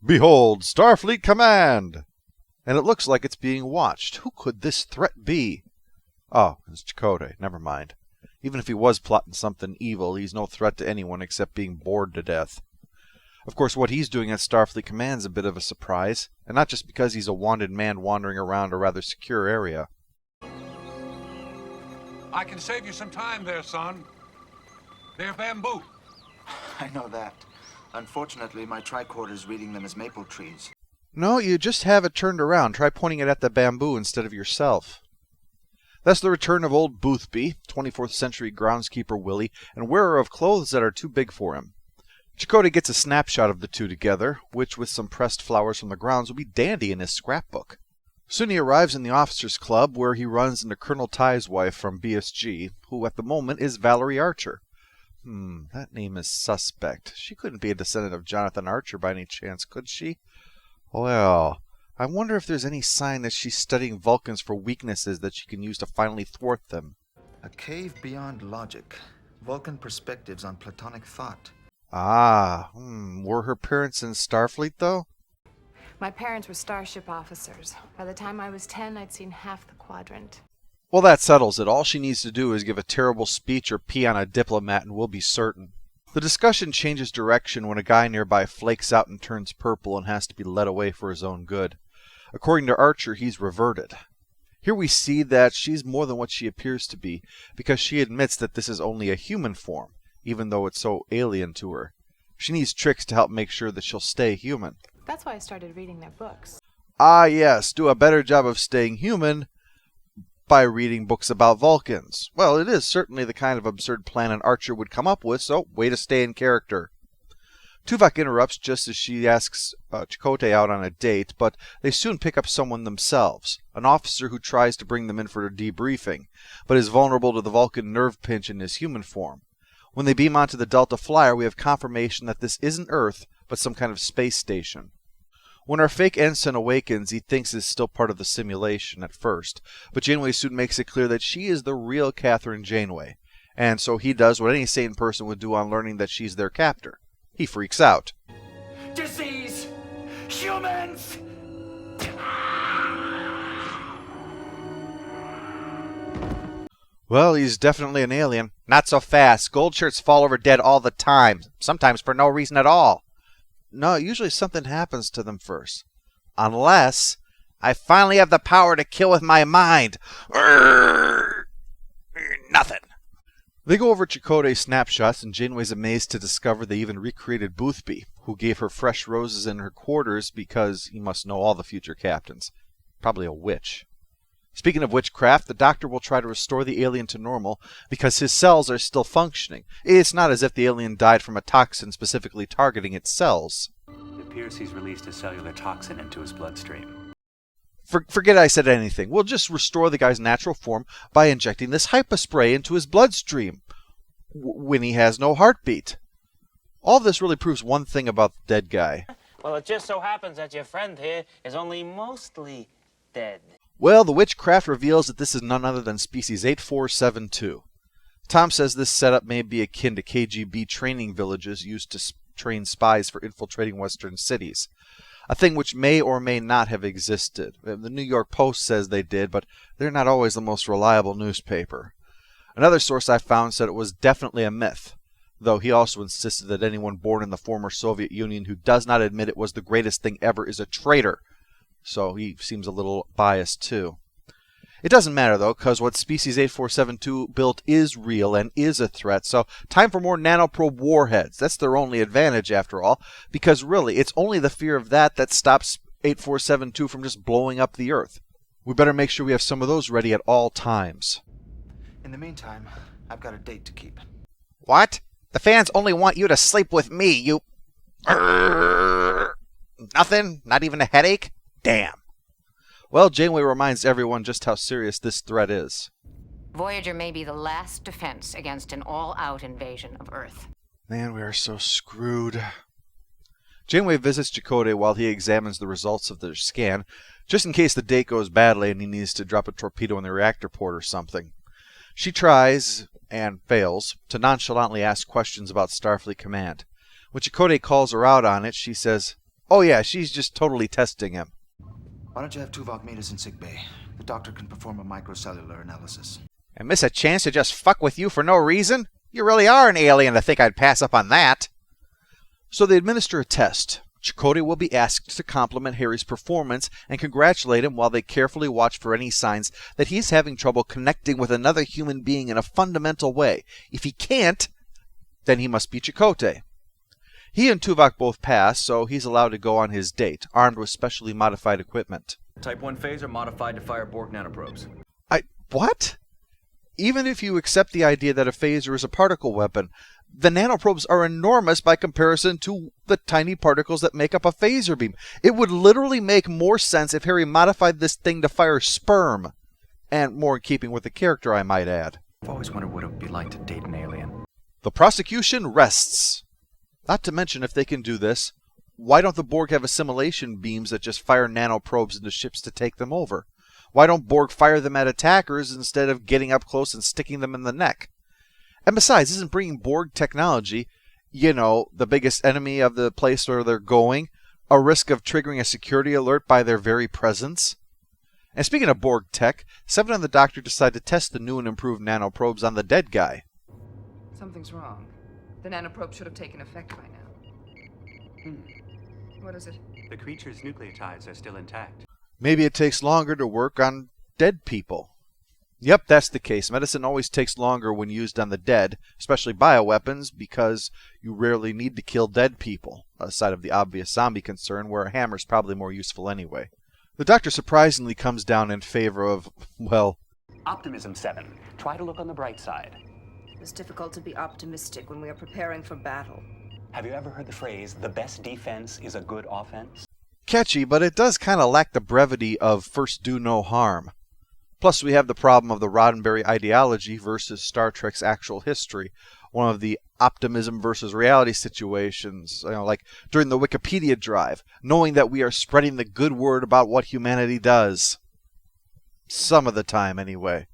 Behold, Starfleet Command! And it looks like it's being watched. Who could this threat be? Oh, it's Chakotay. Never mind. Even if he was plotting something evil, he's no threat to anyone except being bored to death. Of course, what he's doing at Starfleet Command is a bit of a surprise, and not just because he's a wanted man wandering around a rather secure area. I can save you some time there, son. They're bamboo. I know that. Unfortunately, my tricorder's reading them as maple trees. No, you just have it turned around. Try pointing it at the bamboo instead of yourself. That's the return of old Boothby, 24th century groundskeeper Willie, and wearer of clothes that are too big for him. Chakotay gets a snapshot of the two together, which with some pressed flowers from the grounds will be dandy in his scrapbook. Soon he arrives in the officers' club, where he runs into Colonel Ty's wife from BSG, who at the moment is Valerie Archer. That name is suspect. She couldn't be a descendant of Jonathan Archer by any chance, could she? Well, I wonder if there's any sign that she's studying Vulcans for weaknesses that she can use to finally thwart them. A cave beyond logic. Vulcan perspectives on Platonic thought. Were her parents in Starfleet, though? My parents were starship officers. By the time I was 10, I'd seen half the quadrant. Well, that settles it. All she needs to do is give a terrible speech or pee on a diplomat and we'll be certain. The discussion changes direction when a guy nearby flakes out and turns purple and has to be led away for his own good. According to Archer, he's reverted. Here we see that she's more than what she appears to be, because she admits that this is only a human form, even though it's so alien to her. She needs tricks to help make sure that she'll stay human. That's why I started reading their books. Ah, yes, do a better job of staying human by reading books about Vulcans. Well, it is certainly the kind of absurd plan an Archer would come up with, so way to stay in character. Tuvok interrupts just as she asks Chakotay out on a date, but they soon pick up someone themselves, an officer who tries to bring them in for a debriefing, but is vulnerable to the Vulcan nerve pinch in his human form. When they beam onto the Delta Flyer, we have confirmation that this isn't Earth, but some kind of space station. When our fake ensign awakens, he thinks it's still part of the simulation at first, but Janeway soon makes it clear that she is the real Catherine Janeway, and so he does what any sane person would do on learning that she's their captor. He freaks out. Disease! Humans! Well, he's definitely an alien. Not so fast. Gold shirts fall over dead all the time, sometimes for no reason at all. No, usually something happens to them first. Unless I finally have the power to kill with my mind. Nothing. They go over Chakotay's snapshots, and Janeway's amazed to discover they even recreated Boothby, who gave her fresh roses in her quarters because he must know all the future captains. Probably a witch. Speaking of witchcraft, the doctor will try to restore the alien to normal because his cells are still functioning. It's not as if the alien died from a toxin specifically targeting its cells. It appears he's released a cellular toxin into his bloodstream. Forget I said anything. We'll just restore the guy's natural form by injecting this hypospray into his bloodstream when he has no heartbeat. All this really proves one thing about the dead guy. Well, it just so happens that your friend here is only mostly dead. Well, the witchcraft reveals that this is none other than species 8472. Tom says this setup may be akin to KGB training villages used to train spies for infiltrating Western cities. A thing which may or may not have existed. The New York Post says they did, but they're not always the most reliable newspaper. Another source I found said it was definitely a myth, though he also insisted that anyone born in the former Soviet Union who does not admit it was the greatest thing ever is a traitor. So he seems a little biased too. It doesn't matter though, because what Species 8472 built is real and is a threat, so time for more nanoprobe warheads. That's their only advantage after all, because really, it's only the fear of that stops 8472 from just blowing up the Earth. We better make sure we have some of those ready at all times. In the meantime, I've got a date to keep. What? The fans only want you to sleep with me, you... Nothing? Not even a headache? Damn. Well, Janeway reminds everyone just how serious this threat is. Voyager may be the last defense against an all-out invasion of Earth. Man, we are so screwed. Janeway visits Chakotay while he examines the results of their scan, just in case the date goes badly and he needs to drop a torpedo in the reactor port or something. She tries, and fails, to nonchalantly ask questions about Starfleet Command. When Chakotay calls her out on it, she says, Oh yeah, she's just totally testing him. Why don't you have Tuvok meet us in sickbay? The doctor can perform a microcellular analysis. And miss a chance to just fuck with you for no reason? You really are an alien to think I'd pass up on that. So they administer a test. Chakotay will be asked to compliment Harry's performance and congratulate him while they carefully watch for any signs that he's having trouble connecting with another human being in a fundamental way. If he can't, then he must be Chakotay. He and Tuvok both pass, so he's allowed to go on his date, armed with specially modified equipment. Type 1 phaser modified to fire Borg nanoprobes. What? Even if you accept the idea that a phaser is a particle weapon, the nanoprobes are enormous by comparison to the tiny particles that make up a phaser beam. It would literally make more sense if Harry modified this thing to fire sperm. And more in keeping with the character, I might add. I've always wondered what it would be like to date an alien. The prosecution rests. Not to mention, if they can do this, why don't the Borg have assimilation beams that just fire nanoprobes into ships to take them over? Why don't Borg fire them at attackers instead of getting up close and sticking them in the neck? And besides, isn't bringing Borg technology, the biggest enemy of the place where they're going, a risk of triggering a security alert by their very presence? And speaking of Borg tech, Seven and the Doctor decide to test the new and improved nanoprobes on the dead guy. Something's wrong. The nanoprobe should have taken effect by now. What is it? The creature's nucleotides are still intact. Maybe it takes longer to work on dead people. Yep, that's the case. Medicine always takes longer when used on the dead, especially bioweapons, because you rarely need to kill dead people, aside of the obvious zombie concern, where a hammer's probably more useful anyway. The Doctor surprisingly comes down in favor of, Optimism 7. Try to look on the bright side. It's difficult to be optimistic when we are preparing for battle. Have you ever heard the phrase, the best defense is a good offense? catchy, but it does kind of lack the brevity of first do no harm. Plus, we have the problem of the Roddenberry ideology versus Star Trek's actual history. One of the optimism versus reality situations, like during the Wikipedia drive, knowing that we are spreading the good word about what humanity does. Some of the time, anyway.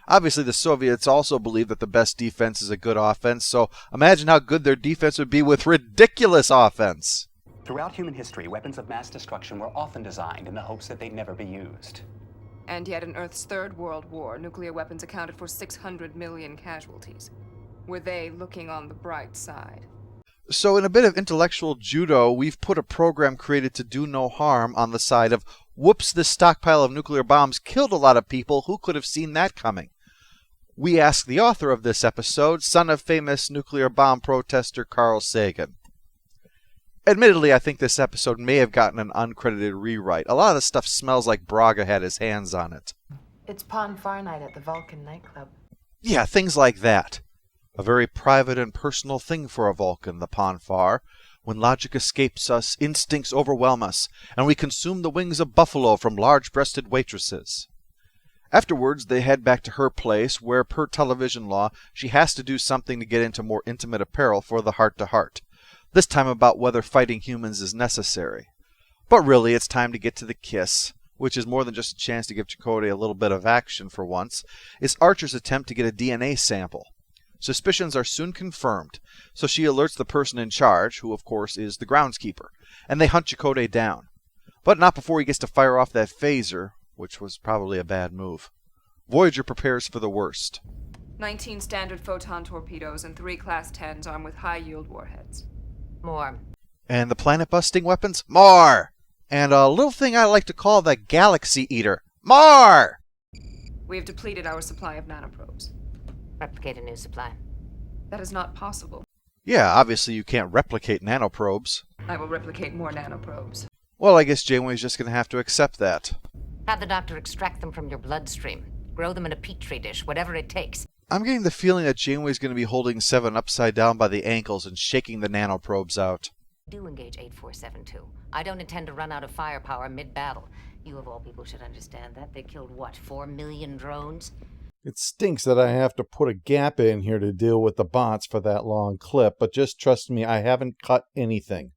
Obviously, the Soviets also believe that the best defense is a good offense, so imagine how good their defense would be with ridiculous offense. Throughout human history, weapons of mass destruction were often designed in the hopes that they'd never be used. And yet in Earth's Third World War, nuclear weapons accounted for 600 million casualties. Were they looking on the bright side? So in a bit of intellectual judo, we've put a program created to do no harm on the side of, whoops, this stockpile of nuclear bombs killed a lot of people. Who could have seen that coming? We ask the author of this episode, son of famous nuclear bomb protester Carl Sagan. Admittedly, I think this episode may have gotten an uncredited rewrite. A lot of the stuff smells like Braga had his hands on it. It's Pon Far Night at the Vulcan nightclub. Yeah, things like that. A very private and personal thing for a Vulcan, the Pon Far. When logic escapes us, instincts overwhelm us, and we consume the wings of buffalo from large-breasted waitresses. Afterwards, they head back to her place, where, per television law, she has to do something to get into more intimate apparel for the heart-to-heart. This time about whether fighting humans is necessary. But really, it's time to get to the kiss, which is more than just a chance to give Chakotay a little bit of action for once. It's Archer's attempt to get a DNA sample. Suspicions are soon confirmed, so she alerts the person in charge, who of course is the groundskeeper, and they hunt Chakotay down. But not before he gets to fire off that phaser, which was probably a bad move. Voyager prepares for the worst. 19 standard photon torpedoes and 3 Class 10s armed with high-yield warheads. More. And the planet-busting weapons? More! And a little thing I like to call the Galaxy Eater. More! We have depleted our supply of nanoprobes. Replicate a new supply. That is not possible. Yeah, obviously you can't replicate nanoprobes. I will replicate more nanoprobes. Well, I guess Janeway's just going to have to accept that. Have the doctor extract them from your bloodstream. Grow them in a petri dish, whatever it takes. I'm getting the feeling that Janeway's going to be holding Seven upside down by the ankles and shaking the nanoprobes out. Do engage 8472. I don't intend to run out of firepower mid-battle. You of all people should understand that. They killed, what, 4 million drones? It stinks that I have to put a gap in here to deal with the bots for that long clip, but just trust me, I haven't cut anything.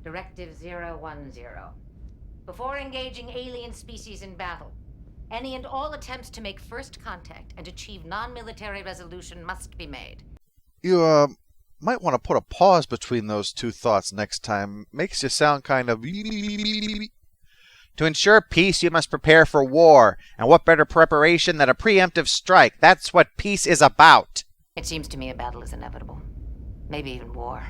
Directive 010. Before engaging alien species in battle, any and all attempts to make first contact and achieve non-military resolution must be made. You, Might want to put a pause between those two thoughts next time. Makes you sound kind of... To ensure peace, you must prepare for war. And what better preparation than a preemptive strike? That's what peace is about. It seems to me a battle is inevitable. Maybe even war.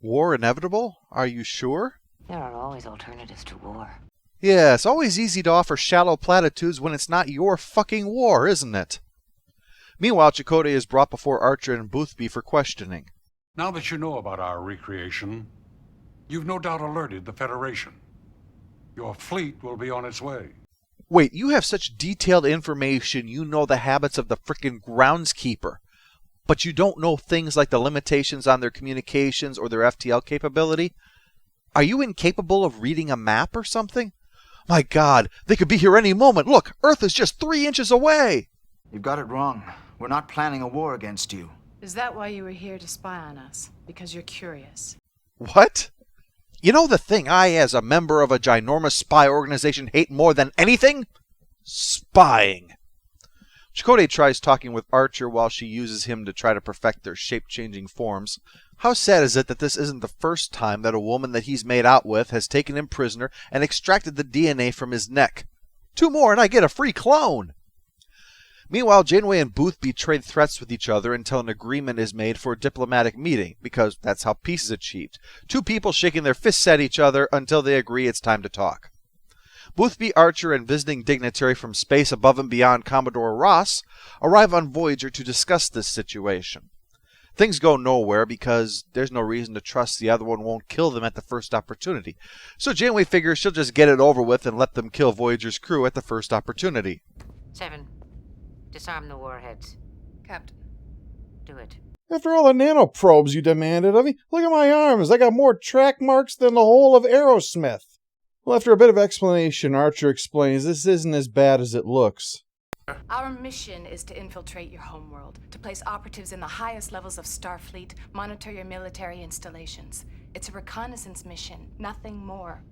War inevitable? Are you sure? There are always alternatives to war. Yeah, it's always easy to offer shallow platitudes when it's not your fucking war, isn't it? Meanwhile, Chakotay is brought before Archer and Boothby for questioning. Now that you know about our recreation, you've no doubt alerted the Federation. Your fleet will be on its way. Wait, you have such detailed information you know the habits of the frickin' groundskeeper, but you don't know things like the limitations on their communications or their FTL capability? Are you incapable of reading a map or something? My God, they could be here any moment. Look, Earth is just 3 inches away. You've got it wrong. We're not planning a war against you. Is that why you were here to spy on us? Because you're curious? What? You know the thing I, as a member of a ginormous spy organization, hate more than anything? Spying. Chakotay tries talking with Archer while she uses him to try to perfect their shape-changing forms. How sad is it that this isn't the first time that a woman that he's made out with has taken him prisoner and extracted the DNA from his neck? 2 more and I get a free clone! Meanwhile, Janeway and Boothby trade threats with each other until an agreement is made for a diplomatic meeting, because that's how peace is achieved. 2 people shaking their fists at each other until they agree it's time to talk. Boothby, Archer, and visiting dignitary from space above and beyond Commodore Ross arrive on Voyager to discuss this situation. Things go nowhere because there's no reason to trust the other one won't kill them at the first opportunity. So Janeway figures she'll just get it over with and let them kill Voyager's crew at the first opportunity. 7. Disarm the warheads. Captain. Do it. After all the nanoprobes you demanded of me, look at my arms. I got more track marks than the whole of Aerosmith. Well, after a bit of explanation, Archer explains this isn't as bad as it looks. Our mission is to infiltrate your homeworld, to place operatives in the highest levels of Starfleet, monitor your military installations. It's a reconnaissance mission, nothing more.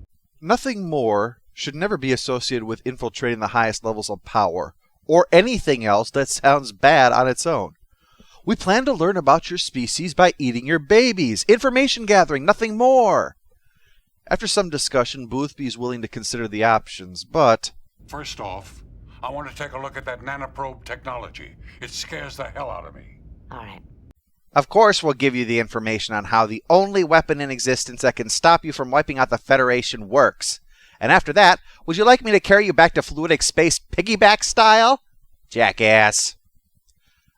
Nothing more should never be associated with infiltrating the highest levels of power, or anything else that sounds bad on its own. We plan to learn about your species by eating your babies. Information gathering, nothing more. After some discussion, Boothby is willing to consider the options, but... First off, I want to take a look at that nanoprobe technology. It scares the hell out of me. All right. Of course we'll give you the information on how the only weapon in existence that can stop you from wiping out the Federation works. And after that, would you like me to carry you back to fluidic space piggyback style? Jackass.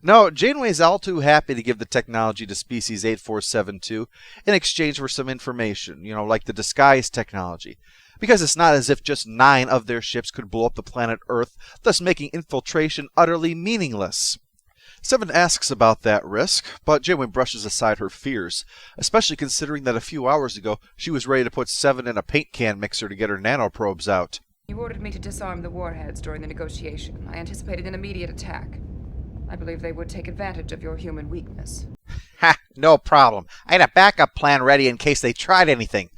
No, Janeway's all too happy to give the technology to Species 8472 in exchange for some information, like the disguise technology. Because it's not as if just 9 of their ships could blow up the planet Earth, thus making infiltration utterly meaningless. 7 asks about that risk, but Janeway brushes aside her fears, especially considering that a few hours ago she was ready to put 7 in a paint can mixer to get her nanoprobes out. You ordered me to disarm the warheads during the negotiation. I anticipated an immediate attack. I believe they would take advantage of your human weakness. Ha! No problem. I had a backup plan ready in case they tried anything.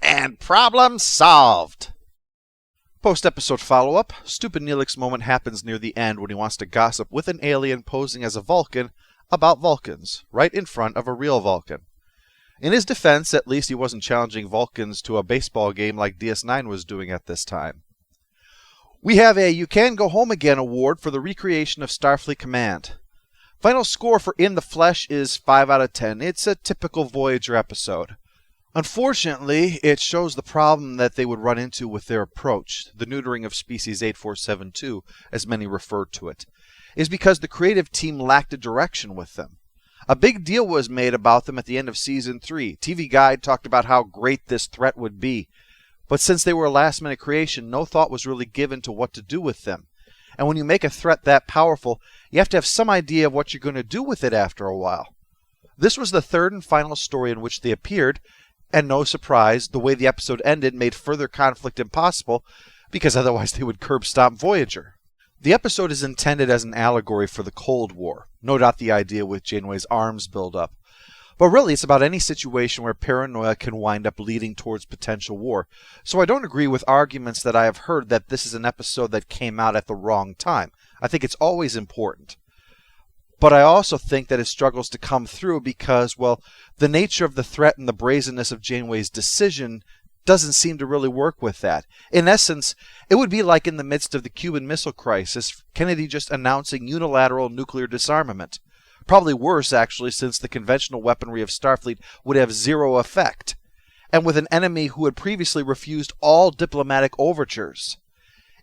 And problem solved. Post-episode follow-up. Stupid Neelix's moment happens near the end when he wants to gossip with an alien posing as a Vulcan about Vulcans, right in front of a real Vulcan. In his defense, at least he wasn't challenging Vulcans to a baseball game like DS9 was doing at this time. We have a You Can Go Home Again award for the recreation of Starfleet Command. Final score for In the Flesh is 5 out of 10. It's a typical Voyager episode. Unfortunately, it shows the problem that they would run into with their approach, the neutering of Species 8472, as many refer to it, is because the creative team lacked a direction with them. A big deal was made about them at the end of Season 3. TV Guide talked about how great this threat would be. But since they were a last-minute creation, no thought was really given to what to do with them. And when you make a threat that powerful, you have to have some idea of what you're going to do with it after a while. This was the 3rd and final story in which they appeared, and no surprise, the way the episode ended made further conflict impossible, because otherwise they would curb-stomp Voyager. The episode is intended as an allegory for the Cold War. No doubt the idea with Janeway's arms build up. But really, it's about any situation where paranoia can wind up leading towards potential war. So I don't agree with arguments that I have heard that this is an episode that came out at the wrong time. I think it's always important. But I also think that it struggles to come through because, well, the nature of the threat and the brazenness of Janeway's decision doesn't seem to really work with that. In essence, it would be like in the midst of the Cuban Missile Crisis, Kennedy just announcing unilateral nuclear disarmament. Probably worse, actually, since the conventional weaponry of Starfleet would have zero effect, and with an enemy who had previously refused all diplomatic overtures.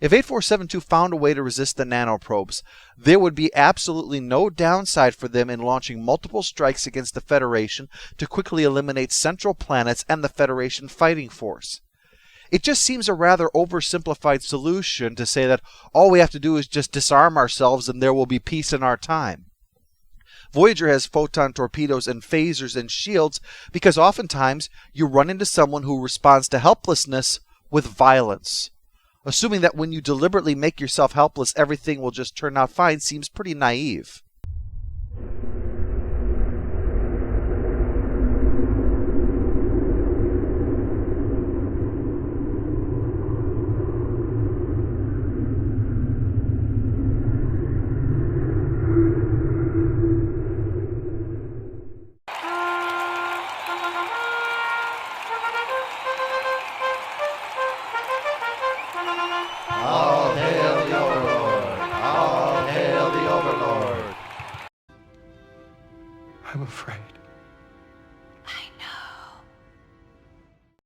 If 8472 found a way to resist the nanoprobes, there would be absolutely no downside for them in launching multiple strikes against the Federation to quickly eliminate central planets and the Federation fighting force. It just seems a rather oversimplified solution to say that all we have to do is just disarm ourselves and there will be peace in our time. Voyager has photon torpedoes and phasers and shields because oftentimes you run into someone who responds to helplessness with violence. Assuming that when you deliberately make yourself helpless, everything will just turn out fine seems pretty naive.